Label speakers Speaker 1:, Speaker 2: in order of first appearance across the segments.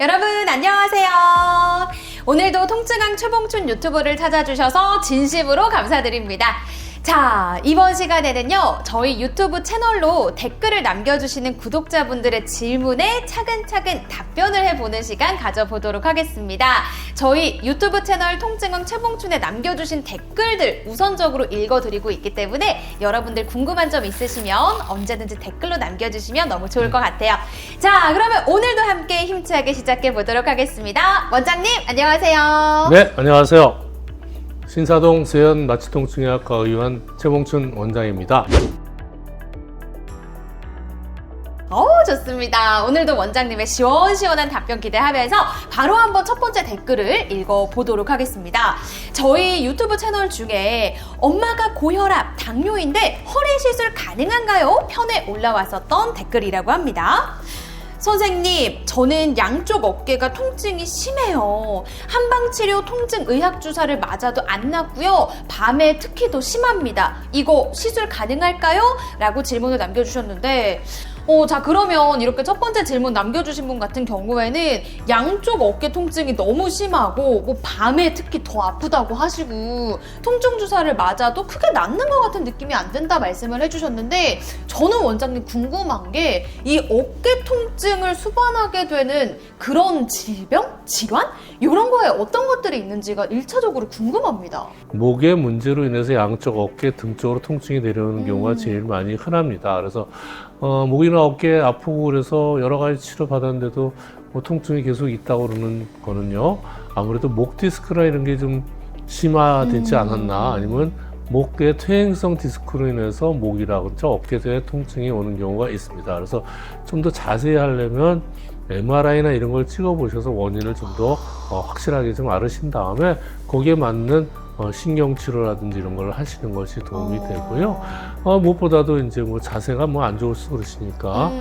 Speaker 1: 여러분 안녕하세요. 오늘도 통증왕 최봉춘 유튜브를 찾아주셔서 진심으로 감사드립니다. 자, 이번 시간에는요, 저희 유튜브 채널로 댓글을 남겨주시는 구독자분들의 질문에 차근차근 답변을 해보는 시간 가져보도록 하겠습니다. 저희 유튜브 채널 통증왕 최봉춘에 남겨주신 댓글들 우선적으로 읽어드리고 있기 때문에 여러분들 궁금한 점 있으시면 언제든지 댓글로 남겨주시면 너무 좋을 것 같아요. 자, 그러면 오늘도 함께 힘차게 시작해보도록 하겠습니다. 원장님, 안녕하세요.
Speaker 2: 네, 안녕하세요. 신사동 세연 마취통증의학과 의원 최봉춘 원장입니다.
Speaker 1: 좋습니다. 오늘도 원장님의 시원시원한 답변 기대하면서 바로 한번 첫 번째 댓글을 읽어보도록 하겠습니다. 저희 유튜브 채널 중에 엄마가 고혈압, 당뇨인데 허리 시술 가능한가요? 편에 올라왔었던 댓글이라고 합니다. 선생님, 저는 양쪽 어깨가 통증이 심해요. 한방치료 통증 의학주사를 맞아도 안 낫고요. 밤에 특히 더 심합니다. 이거 시술 가능할까요? 라고 질문을 남겨주셨는데 자, 그러면 이렇게 첫 번째 질문 남겨주신 분 같은 경우에는 양쪽 어깨 통증이 너무 심하고 밤에 특히 더 아프다고 하시고 통증 주사를 맞아도 크게 낫는 것 같은 느낌이 안 든다 말씀을 해주셨는데, 저는 원장님 궁금한 게 이 어깨 통증을 수반하게 되는 그런 질병? 질환? 이런 거에 어떤 것들이 있는지가 1차적으로 궁금합니다.
Speaker 2: 목의 문제로 인해서 양쪽 어깨 등 쪽으로 통증이 내려오는 경우가 제일 많이 흔합니다. 그래서 목이나 어깨 아프고 그래서 여러 가지 치료 받았는데도 통증이 계속 있다고 그러는 거는요, 아무래도 목 디스크나 이런 게 좀 심화되지 않았나, 아니면 목의 퇴행성 디스크로 인해서 목이라든지 어깨에 통증이 오는 경우가 있습니다. 그래서 좀 더 자세히 하려면 MRI나 이런 걸 찍어보셔서 원인을 좀 더 확실하게 좀 알으신 다음에 거기에 맞는 신경치료라든지 이런 걸 하시는 것이 도움이 되고요. 무엇보다도 이제 자세가 안 좋을 수 그러시니까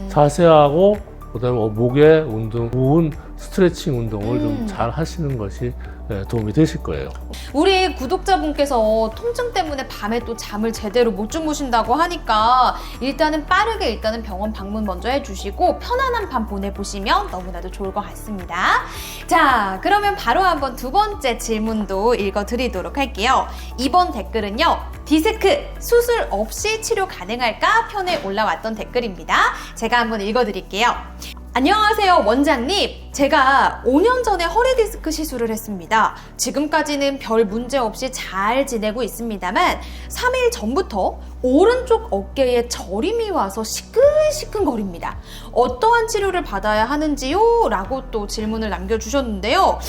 Speaker 2: 자세하고 그다음에 목의 운동, 부은 스트레칭 운동을 좀 잘 하시는 것이 도움이 되실 거예요.
Speaker 1: 우리 구독자분께서 통증 때문에 밤에 또 잠을 제대로 못 주무신다고 하니까 일단은 빠르게 병원 방문 먼저 해주시고 편안한 밤 보내보시면 너무나도 좋을 것 같습니다. 자, 그러면 바로 한번 두 번째 질문도 읽어드리도록 할게요. 이번 댓글은요, 디스크 수술 없이 치료 가능할까 편에 올라왔던 댓글입니다. 제가 한번 읽어드릴게요. 안녕하세요 원장님, 제가 5년 전에 허리 디스크 시술을 했습니다. 지금까지는 별 문제 없이 잘 지내고 있습니다만 3일 전부터 오른쪽 어깨에 저림이 와서 시큰시큰거립니다. 어떠한 치료를 받아야 하는지요? 라고 또 질문을 남겨주셨는데요.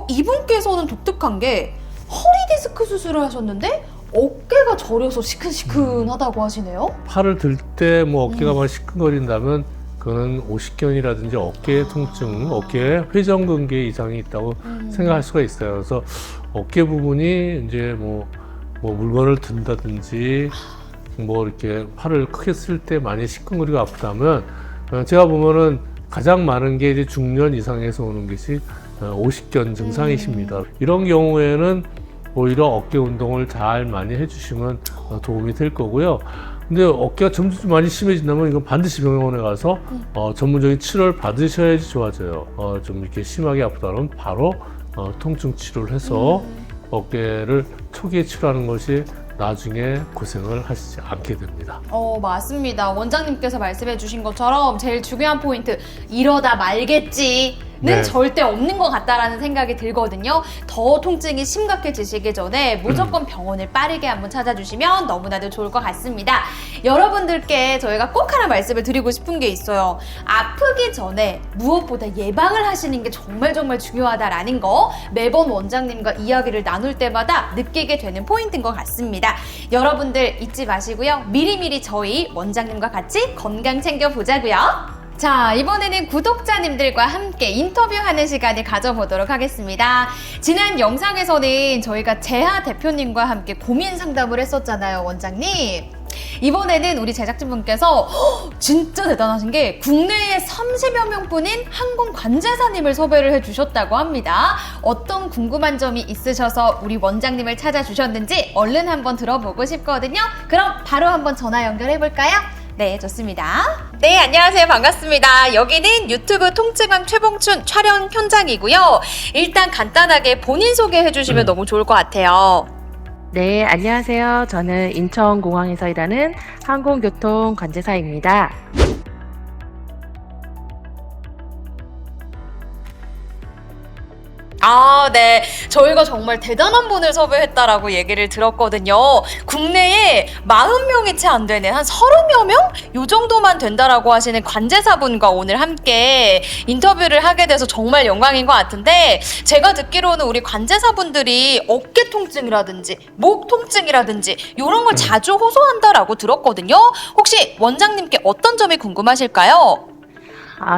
Speaker 1: 이분께서는 독특한 게 허리 디스크 수술을 하셨는데 어깨가 저려서 시큰시큰하다고 하시네요.
Speaker 2: 팔을 들 때 어깨가 막 시큰거린다면 그거는 오십견이라든지 어깨 통증, 어깨에 회전근개 이상이 있다고 생각할 수가 있어요. 그래서 어깨 부분이 이제 물건을 든다든지 이렇게 팔을 크게 쓸 때 많이 시큰거리고 아프다면, 제가 보면은 가장 많은 게 이제 중년 이상에서 오는 것이 오십견 증상이십니다. 이런 경우에는 오히려 어깨 운동을 잘 많이 해주시면 도움이 될 거고요. 근데 어깨가 점점 많이 심해진다면 이건 반드시 병원에 가서 전문적인 치료를 받으셔야지 좋아져요. 좀 이렇게 심하게 아프다 그러면 바로 통증 치료를 해서 어깨를 초기에 치료하는 것이 나중에 고생을 하시지 않게 됩니다.
Speaker 1: 맞습니다. 원장님께서 말씀해 주신 것처럼 제일 중요한 포인트, 이러다 말겠지 는 절대 없는 것 같다라는 생각이 들거든요. 더 통증이 심각해지시기 전에 무조건 병원을 빠르게 한번 찾아주시면 너무나도 좋을 것 같습니다. 여러분들께 저희가 꼭 하나 말씀을 드리고 싶은 게 있어요. 아프기 전에 무엇보다 예방을 하시는 게 정말 중요하다라는 거 매번 원장님과 이야기를 나눌 때마다 느끼게 되는 포인트인 것 같습니다. 여러분들 잊지 마시고요. 미리미리 저희 원장님과 같이 건강 챙겨보자고요. 자, 이번에는 구독자님들과 함께 인터뷰하는 시간을 가져보도록 하겠습니다. 지난 영상에서는 저희가 재하 대표님과 함께 고민 상담을 했었잖아요, 원장님. 이번에는 우리 제작진분께서 진짜 대단하신 게 국내에 30여 명뿐인 항공 관제사님을 섭외를 해주셨다고 합니다. 어떤 궁금한 점이 있으셔서 우리 원장님을 찾아주셨는지 얼른 한번 들어보고 싶거든요. 그럼 바로 한번 전화 연결해볼까요? 네, 좋습니다. 네, 안녕하세요. 반갑습니다. 여기는 유튜브 통증왕 최봉춘 촬영 현장이고요. 일단 간단하게 본인 소개해 주시면 너무 좋을 것 같아요.
Speaker 3: 네, 안녕하세요. 저는 인천공항에서 일하는 항공교통 관제사입니다.
Speaker 1: 네. 저희가 정말 대단한 분을 섭외했다라고 얘기를 들었거든요. 국내에 40명이 채 안 되는 한 30여 명? 요 정도만 된다라고 하시는 관제사분과 오늘 함께 인터뷰를 하게 돼서 정말 영광인 것 같은데, 제가 듣기로는 우리 관제사분들이 어깨 통증이라든지 목 통증이라든지 이런 걸 자주 호소한다라고 들었거든요. 혹시 원장님께 어떤 점이 궁금하실까요?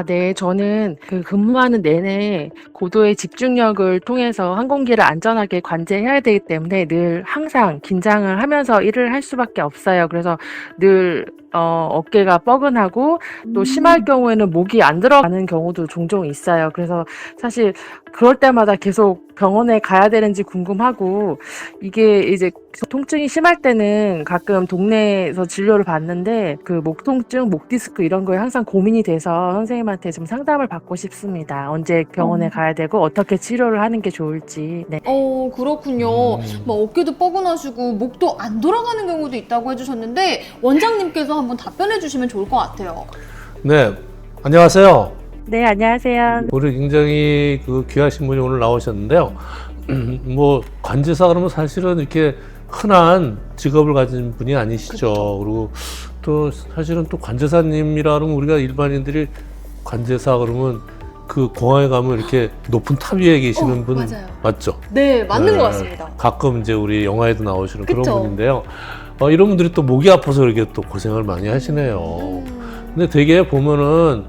Speaker 3: 네. 저는 근무하는 내내 고도의 집중력을 통해서 항공기를 안전하게 관제해야 되기 때문에 늘 항상 긴장을 하면서 일을 할 수밖에 없어요. 그래서 늘 어깨가 뻐근하고 또 심할 경우에는 목이 안 들어가는 경우도 종종 있어요. 그래서 사실 그럴 때마다 계속 병원에 가야 되는지 궁금하고, 이게 이제 통증이 심할 때는 가끔 동네에서 진료를 받는데 목 통증, 목 디스크 이런 거에 항상 고민이 돼서 선생님한테 좀 상담을 받고 싶습니다. 언제 병원에 가야 되고 어떻게 치료를 하는 게 좋을지. 네.
Speaker 1: 그렇군요. 어깨도 뻐근하시고 목도 안 돌아가는 경우도 있다고 해주셨는데, 원장님께서 한번 답변해 주시면 좋을 것 같아요.
Speaker 2: 네, 안녕하세요.
Speaker 3: 네, 안녕하세요.
Speaker 2: 우리 굉장히 귀하신 분이 오늘 나오셨는데요. 관제사 그러면 사실은 이렇게 흔한 직업을 가진 분이 아니시죠. 그리고 또 사실은 또 관제사님이라 그러면 우리가 일반인들이 관제사 그러면 공항에 가면 이렇게 높은 탑 위에 계시는 분
Speaker 1: 맞아요.
Speaker 2: 맞죠?
Speaker 1: 네, 맞는 것 같습니다.
Speaker 2: 가끔 이제 우리 영화에도 나오시는
Speaker 1: 그쵸?
Speaker 2: 그런 분인데요. 이런 분들이 또 목이 아파서 이렇게 또 고생을 많이 하시네요. 근데 되게 보면은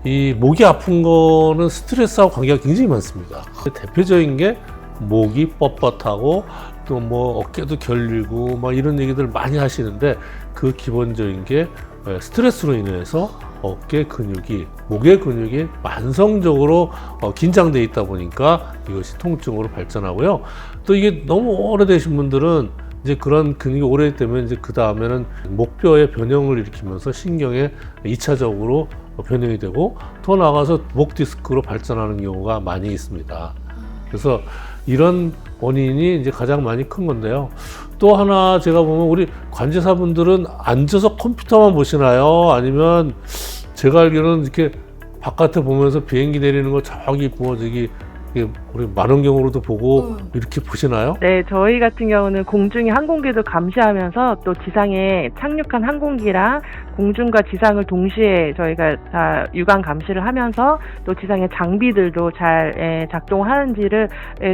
Speaker 2: 이 목이 아픈 거는 스트레스하고 관계가 굉장히 많습니다. 대표적인 게 목이 뻣뻣하고 또 어깨도 결리고 이런 얘기들 많이 하시는데, 그 기본적인 게 스트레스로 인해서 어깨 근육이, 목의 근육이 만성적으로 긴장돼 있다 보니까 이것이 통증으로 발전하고요. 또 이게 너무 오래되신 분들은 이제 그런 근육이 오래되면 이제 그 다음에는 목뼈의 변형을 일으키면서 신경에 2차적으로 변형이 되고, 더 나아가서 목 디스크로 발전하는 경우가 많이 있습니다. 그래서 이런 원인이 이제 가장 많이 큰 건데요. 또 하나 제가 보면 우리 관제사분들은 앉아서 컴퓨터만 보시나요? 아니면 제가 알기로는 이렇게 바깥에 보면서 비행기 내리는 거 저기 우리 만원경으로도 보고 이렇게 보시나요?
Speaker 3: 네, 저희 같은 경우는 공중의 항공기도 감시하면서 또 지상에 착륙한 항공기랑 공중과 지상을 동시에 저희가 다 유관 감시를 하면서, 또 지상의 장비들도 잘 작동하는지를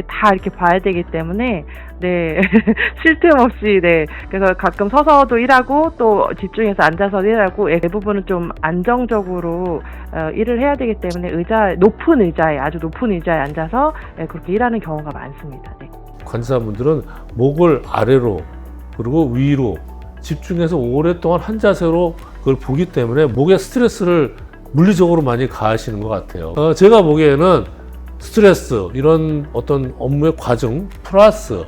Speaker 3: 다 이렇게 봐야 되기 때문에, 네, 쉴 틈 없이, 네, 그래서 가끔 서서도 일하고 또 집중해서 앉아서도 일하고, 대부분은 좀 안정적으로 일을 해야 되기 때문에 아주 높은 의자에 앉아서 그렇게 일하는 경우가 많습니다. 네.
Speaker 2: 관제사분들은 목을 아래로 그리고 위로 집중해서 오랫동안 한 자세로 그걸 보기 때문에 목에 스트레스를 물리적으로 많이 가하시는 것 같아요. 제가 보기에는 스트레스, 이런 어떤 업무의 과정 플러스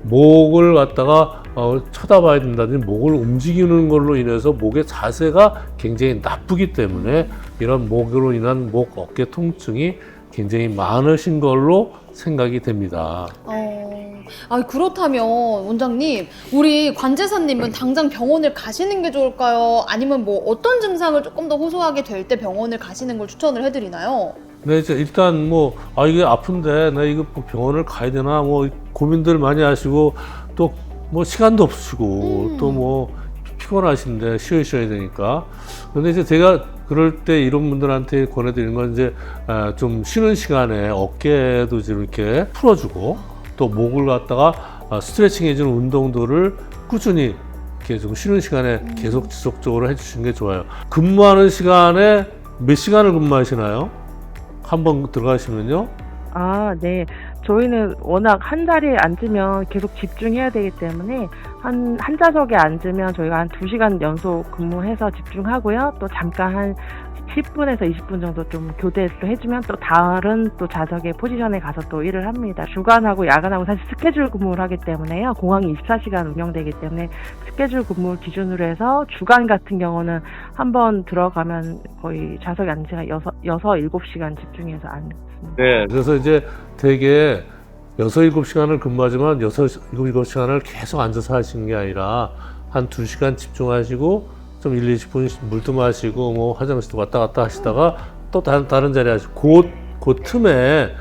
Speaker 2: 목을 갖다가 쳐다봐야 된다든지 목을 움직이는 걸로 인해서 목의 자세가 굉장히 나쁘기 때문에 이런 목으로 인한 목, 어깨 통증이 굉장히 많으신 걸로 생각이 됩니다.
Speaker 1: 그렇다면 원장님, 우리 관제사님은 당장 병원을 가시는 게 좋을까요? 아니면 어떤 증상을 조금 더 호소하게 될 때 병원을 가시는 걸 추천을 해드리나요?
Speaker 2: 네, 일단 이게 아픈데 나 이거 병원을 가야 되나 고민들 많이 하시고, 또 시간도 없으시고 또 피곤하신데 쉬어야 되니까. 근데 이제 제가 그럴 때 이런 분들한테 권해드리는 건 이제 좀 쉬는 시간에 어깨도 이렇게 풀어주고, 또 목을 갖다가 스트레칭 해주는 운동들을 꾸준히 이렇게 좀 쉬는 시간에 계속 지속적으로 해주시는 게 좋아요. 근무하는 시간에 몇 시간을 근무하시나요? 한번 들어가시면요?
Speaker 3: 네. 저희는 워낙 한 자리에 앉으면 계속 집중해야 되기 때문에 한 좌석에 앉으면 저희가 한 2시간 연속 근무해서 집중하고요. 또 잠깐 한 10분에서 20분 정도 좀 교대를 또 해주면 또 다른 또 좌석의 포지션에 가서 또 일을 합니다. 주간하고 야간하고 사실 스케줄 근무를 하기 때문에요. 공항이 24시간 운영되기 때문에 스케줄 근무 기준으로 해서 주간 같은 경우는 한번 들어가면 거의 좌석에 앉은 시간 7시간 집중해서 앉습니다.
Speaker 2: 네. 그래서 이제 되게 6-7시간을 근무하지만 7-7시간을 계속 앉아서 하시는 게 아니라 한 2시간 집중하시고 좀 1-20분 물도 마시고 뭐 화장실도 왔다 갔다 하시다가 또 다른 자리 하시고 그 틈에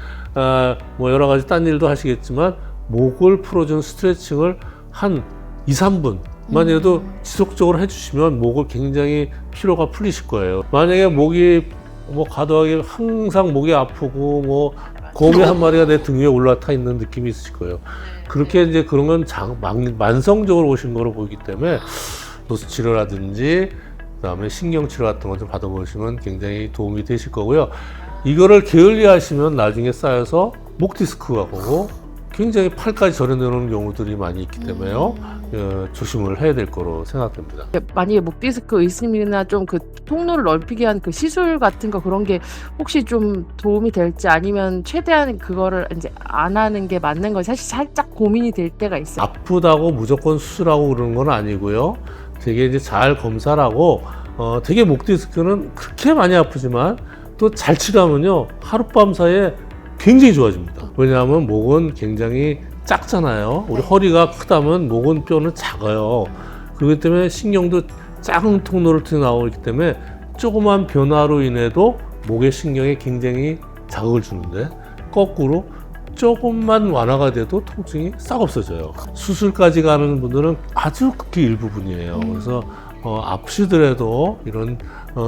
Speaker 2: 뭐 여러 가지 딴 일도 하시겠지만 목을 풀어주는 스트레칭을 한 2-3분만이라도 지속적으로 해주시면 목을 굉장히 피로가 풀리실 거예요. 만약에 목이 뭐 과도하게 항상 목이 아프고 뭐 곰이 한 마리가 내 등 위에 올라타 있는 느낌이 있으실 거예요. 그렇게 이제 그런 건 만성적으로 오신 거로 보이기 때문에 노수 치료라든지 그다음에 신경 치료 같은 거 좀 받아보시면 굉장히 도움이 되실 거고요. 이거를 게을리 하시면 나중에 쌓여서 목 디스크가 오고 굉장히 팔까지 저려 내려오는 경우들이 많이 있기 때문에요. 조심을 해야 될 거로 생각됩니다.
Speaker 3: 만약에 목 디스크 있음이나 좀 그 통로를 넓히게 한 그 시술 같은 거 그런 게 혹시 좀 도움이 될지 아니면 최대한 그거를 이제 안 하는 게 맞는 건 사실 살짝 고민이 될 때가 있어요.
Speaker 2: 아프다고 무조건 수술하고 그러는 건 아니고요. 되게 이제 잘 검사를 하고 되게 목 디스크는 그렇게 많이 아프지만 또 잘 치료하면요 하룻밤 사이에 굉장히 좋아집니다. 왜냐하면 목은 굉장히 작잖아요. 우리 허리가 크다면 목은 뼈는 작아요. 그렇기 때문에 신경도 작은 통로를 통해 나오기 때문에 조그만 변화로 인해도 목의 신경에 굉장히 자극을 주는데 거꾸로 조금만 완화가 돼도 통증이 싹 없어져요. 수술까지 가는 분들은 아주 극히 일부분이에요. 그래서 아프시더라도 이런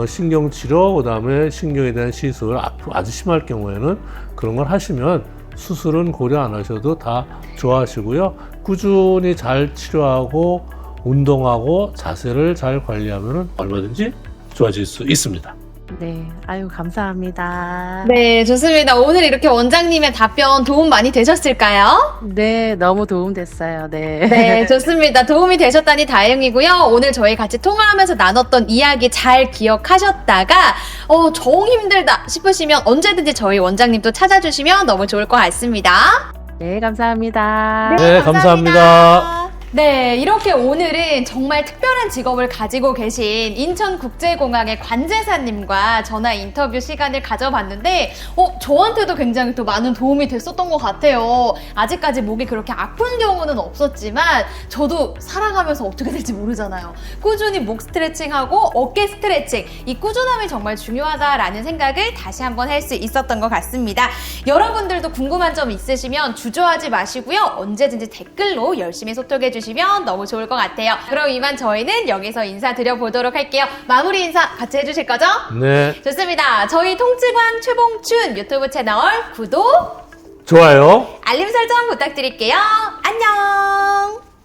Speaker 2: 신경치료, 그 다음에 신경에 대한 시술, 아주 심할 경우에는 그런 걸 하시면 수술은 고려 안 하셔도 다 좋아하시고요. 꾸준히 잘 치료하고 운동하고 자세를 잘 관리하면 얼마든지 좋아질 수 있습니다.
Speaker 3: 네, 아유 감사합니다.
Speaker 1: 네, 좋습니다. 오늘 이렇게 원장님의 답변 도움 많이 되셨을까요?
Speaker 3: 네, 너무 도움됐어요. 네.
Speaker 1: 네, 좋습니다. 도움이 되셨다니 다행이고요. 오늘 저희 같이 통화하면서 나눴던 이야기 잘 기억하셨다가 정 힘들다 싶으시면 언제든지 저희 원장님도 찾아주시면 너무 좋을 것 같습니다.
Speaker 3: 네, 감사합니다.
Speaker 2: 네, 감사합니다.
Speaker 1: 네, 이렇게 오늘은 정말 특별한 직업을 가지고 계신 인천국제공항의 관제사님과 전화 인터뷰 시간을 가져봤는데 저한테도 굉장히 또 많은 도움이 됐었던 것 같아요. 아직까지 목이 그렇게 아픈 경우는 없었지만 저도 살아가면서 어떻게 될지 모르잖아요. 꾸준히 목 스트레칭하고 어깨 스트레칭, 이 꾸준함이 정말 중요하다라는 생각을 다시 한번 할 수 있었던 것 같습니다. 여러분들도 궁금한 점 있으시면 주저하지 마시고요. 언제든지 댓글로 열심히 소통해 주시면 너무 좋을 것 같아요. 그럼 이만 저희는 여기서 인사드려보도록 할게요. 마무리 인사 같이 해주실 거죠?
Speaker 2: 네.
Speaker 1: 좋습니다. 저희 통증왕 최봉춘 유튜브 채널 구독,
Speaker 2: 좋아요.
Speaker 1: 알림 설정 부탁드릴게요. 안녕!